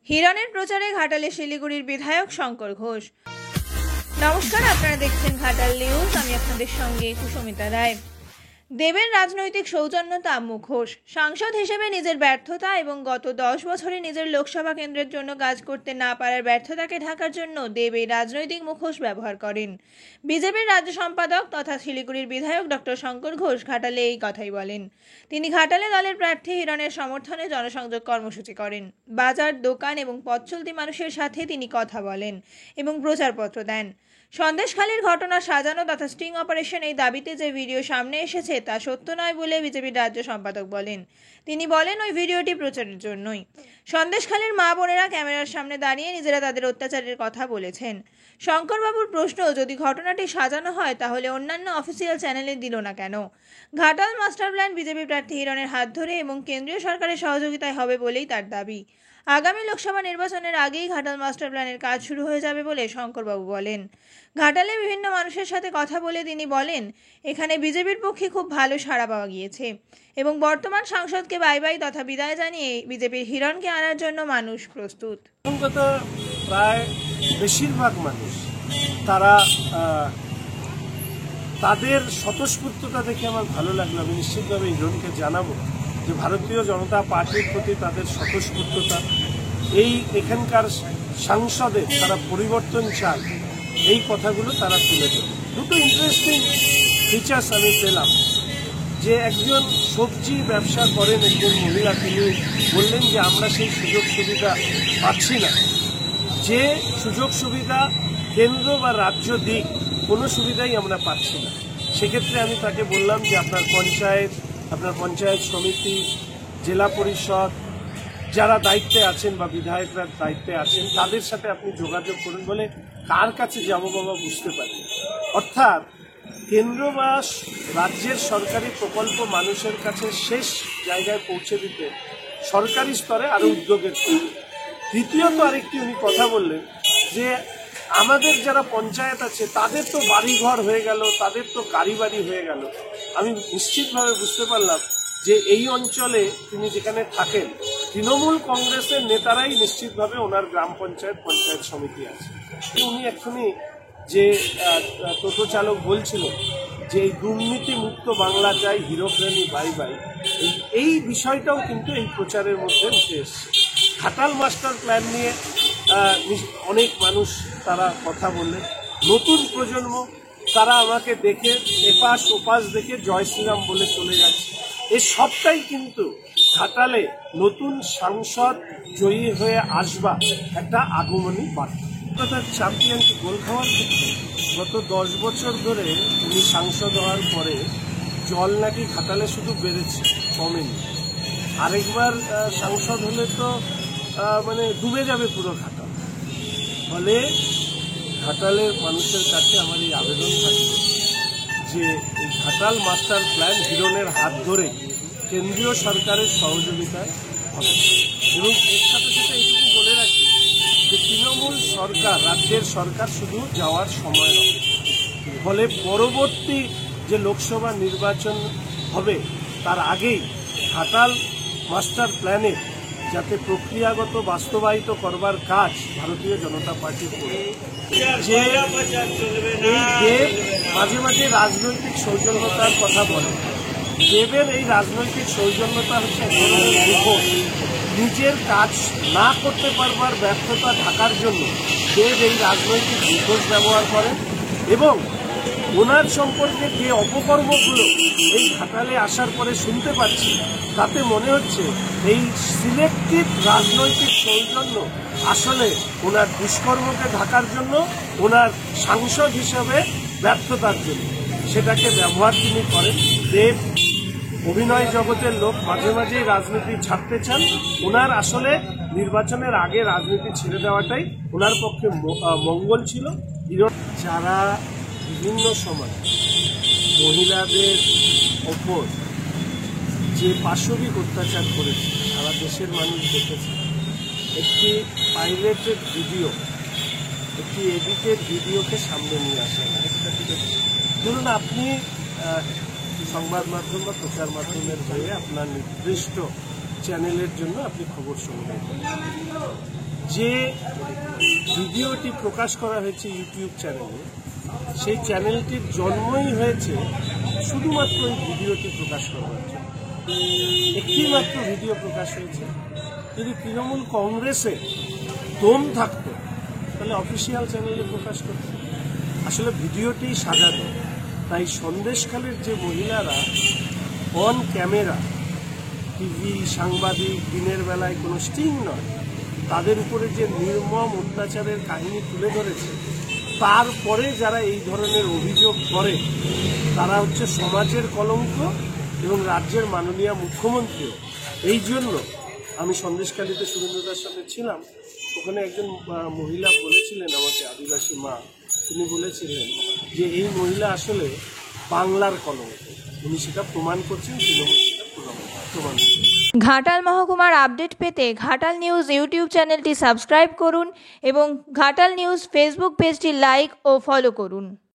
হিরণের প্রচারে ঘাটালে শিলিগুড়ির বিধায়ক শঙ্কর ঘোষ। নমস্কার, আপনারা দেখছেন ঘাটাল নিউজ। আমি আপনাদের সঙ্গে কুসুমিতা রায়। দেবের রাজনৈতিক সৌজন্যতা মুখোশ। সাংসদ হিসেবে নিজের ব্যর্থতা এবং গত 10 বছরে নিজের লোকসভা কেন্দ্রের জন্য কাজ করতে না পারার ব্যর্থতাকে ঢাকার জন্য দেব এই রাজনৈতিক মুখোশ ব্যবহার করেন। বিজেপির রাজ্য সম্পাদক তথা শিলিগুড়ির বিধায়ক ডক্টর শঙ্কর ঘোষ ঘাটালে এই কথাই বলেন। তিনি ঘাটালে দলের প্রার্থী হিরণের সমর্থনে জনসংযোগ কর্মসূচি করেন। বাজার, দোকান এবং পথ চলতি মানুষের সাথে তিনি কথা বলেন এবং প্রচারপত্র দেন। সন্দেশখালীর ঘটনা সাজানো তথা স্টিং অপারেশন এই দাবিতে যে ভিডিও সামনে এসেছে তা সত্য নয় বলে বিজেপির রাজ্য সম্পাদক বলেন। তিনি বলেন, ওই ভিডিওটি প্রচারের জন্যই। সন্দেশখালীর মা বোনেরা ক্যামেরার সামনে দাঁড়িয়ে নিজেরা তাদের অত্যাচারের কথা বলেছেন। শঙ্করবাবুর প্রশ্ন, যদি ঘটনাটি সাজানো হয় তাহলে অন্যান্য অফিসিয়াল চ্যানেলে দিল না কেন? ঘাটাল মাস্টার প্ল্যান বিজেপি প্রার্থী হিরণের হাত ধরে এবং কেন্দ্রীয় সরকারের সহযোগিতায় হবে বলেই তার দাবি। আগামী লোকসভা নির্বাচনের আগেই ঘাটাল মাস্টার প্ল্যানের কাজ শুরু হয়ে যাবে বলে শঙ্করবাবু বলেন। ঘাটালে বিভিন্ন মানুষের সাথে কথা বলে তিনি বলেন, এখানে বিজেপির পক্ষে খুব ভালো সাড়া পাওয়া গিয়েছে এবং বর্তমান সাংসদকে বাই বাই তথা বিদায় জানিয়ে বিজেপির হিরণকে আনার জন্য মানুষ প্রস্তুত। প্রায় বেশিরভাগ মানুষ তারা তাদের স্বতঃস্ফূর্ততা দেখে আমার ভালো লাগলো। আমি নিশ্চিতভাবে হিরণকে জানাবো যে ভারতীয় জনতা পার্টির প্রতি তাদের স্বতঃস্ফূর্ততা, এখানকার সাংসদের তারা পরিবর্তন চায়, এই কথাগুলো তারা তুলে দেবে। দুটো ইন্টারেস্টিং ফিচার্স আমি পেলাম। যে একজন সবজি ব্যবসা করেন একজন মহিলা, তিনি বললেন যে আমরা সেই সুযোগ সুবিধা পাচ্ছি না। যে সুযোগ সুবিধা কেন্দ্র বা রাজ্য দিক, কোনো সুবিধাই আমরা পাচ্ছি না। সেক্ষেত্রে আমি তাকে বললাম যে আপনার পঞ্চায়েত সমিতি, জেলা পরিষদ যারা দায়িত্বে আছেন বা বিধায়করা দায়িত্বে আছেন, তাদের সাথে আপনি যোগাযোগ করুন। বলে কার কাছে যাবো বাবা বুঝতে পারি। অর্থাৎ কেন্দ্র বা রাজ্যের সরকারি প্রকল্প মানুষের কাছে শেষ জায়গায় পৌঁছে দিতে সরকারি স্তরে আরো উদ্যোগের প্রয়োজন। দ্বিতীয়ত আরেকটি উনি কথা বললেন যে আমাদের যারা পঞ্চায়েত আছে তাদের তো বাড়িঘর হয়ে গেল, তাদের তো গাড়ি বাড়ি হয়ে গেল। আমি নিশ্চিতভাবে বুঝতে পারলাম যে এই অঞ্চলে তিনি যেখানে থাকেন তৃণমূল কংগ্রেসের নেতারাই নিশ্চিতভাবে ওনার গ্রাম পঞ্চায়েত সমিতি আছে। উনি এক্ষুনি যে টোটো চালক বলছিল যে এই দুর্নীতি মুক্ত বাংলা চাই, হিরোপ্রেমী বাই বাই, এই বিষয়টাও কিন্তু এই প্রচারের মধ্যে উঠে এসছে। ঘাটাল মাস্টার প্ল্যান নিয়ে অনেক মানুষ তারা কথা বললেন। নতুন প্রজন্ম তারা আমাকে দেখে এপাশ ওপাশ দেখে জয় শ্রীরাম বলে চলে যাচ্ছে। এই সবটাই কিন্তু ঘাটালে নতুন সাংসদ জয়ী হয়ে আসবা একটা আগমনী বার্তা। চ্যাম্পিয়নকে গোল খাওয়ার ক্ষেত্রে গত 10 বছর ধরে উনি সাংসদ হওয়ার পরে জল নাকি ঘাটালে শুধু বেড়েছে, কমেনি। আরেকবার সাংসদ হলে তো মানে ডুবে যাবে পুরো ঘাটাল। ফলে ঘাটালের মানুষের কাছে আমার এই আবেদন থাকবে যে এই ঘাটাল মাস্টার প্ল্যান হিরণের হাত ধরে কেন্দ্রীয় সরকারের সহযোগিতায় হবে। এবং এর সাথে সাথে এইটুকু বলে রাখি যে তৃণমূল সরকার, রাজ্যের সরকার শুধু যাওয়ার সময় নয়, ফলে পরবর্তী যে লোকসভা নির্বাচন হবে তার আগেই ঘাটাল মাস্টার প্ল্যানে যাতে প্রক্রিয়াগত বাস্তবায়িত করবার কাজ ভারতীয় জনতা পার্টি করে। যে এই দেব মাঝে মাঝে রাজনৈতিক সৌজন্যতার কথা বলে, দেবের এই রাজনৈতিক সৌজন্যতা হচ্ছে মুখোশ। নিজের কাজ না করতে পারবার ব্যর্থতা ঢাকার জন্য দেব এই রাজনৈতিক মুখোশ ব্যবহার করে এবং ওনার সম্পর্কে যে অপকর্মগুলো এই ঘাটালে আসার পরে শুনতে পাচ্ছি তাতে মনে হচ্ছে এই সিলেক্টিভ রাজনৈতিক সৌজন্য আসলে ওনার দুষ্কর্মকে ঢাকার জন্য, ওনার সাংসদ হিসেবে ব্যর্থতার জন্য সেটাকে ব্যবহার তিনি করেন। দেব অভিনয় জগতের লোক, মাঝে মাঝেই রাজনীতি ছাড়তে চান। ওনার আসলে নির্বাচনের আগে রাজনীতি ছেড়ে দেওয়াটাই ওনার পক্ষে মঙ্গল ছিল। যারা বিভিন্ন সময় মহিলাদের ওপর যে পাশবিক অত্যাচার করেছে সারা দেশের মানুষ দেখেছে। একটি পাইরেটেড ভিডিও, একটি এডিটেড ভিডিওকে সামনে নিয়ে আসেন। ধরুন আপনি সংবাদ মাধ্যম বা প্রচার মাধ্যমের হয়ে আপনার নির্দিষ্ট চ্যানেলের জন্য আপনি খবর শুনবেন। যে ভিডিওটি প্রকাশ করা হয়েছে ইউটিউব চ্যানেলে, সেই চ্যানেলটির জন্মই হয়েছে শুধুমাত্র এই ভিডিওটি প্রকাশ করার জন্য। একটি মাত্র ভিডিও প্রকাশ হয়েছে। যদি তৃণমূল কংগ্রেসে দম থাকতো তাহলে অফিসিয়াল চ্যানেলে প্রকাশ করত। আসলে ভিডিওটি সাজানো, তাই সন্দেশখালীর যে মহিলারা অন ক্যামেরা, টিভি সাংবাদিক, দিনের বেলায় কোনো স্টিং নয়, তাদের উপরে যে নির্মম অত্যাচারের কাহিনী তুলে ধরেছে, তারপরে যারা এই ধরনের অভিযোগ করে তারা হচ্ছে সমাজের কলঙ্ক এবং রাজ্যের মাননীয় মুখ্যমন্ত্রীও। এই জন্য আমি সন্দেশখালীতে সুরেন্দ্রদার সঙ্গে ছিলাম, ওখানে একজন মহিলা বলেছিলেন আমাকে, আদিবাসী মা, তিনি বলেছিলেন যে এই মহিলা আসলে বাংলার কলঙ্ক। উনি সেটা প্রমাণ করছেন, তৃণমূল সেটা প্রমাণ করছেন। ঘাটাল মহকুমার আপডেট পেতে ঘাটাল নিউজ ইউটিউব চ্যানেলটি সাবস্ক্রাইব করুন এবং ঘাটাল নিউজ ফেসবুক পেজটি লাইক ও ফলো করুন।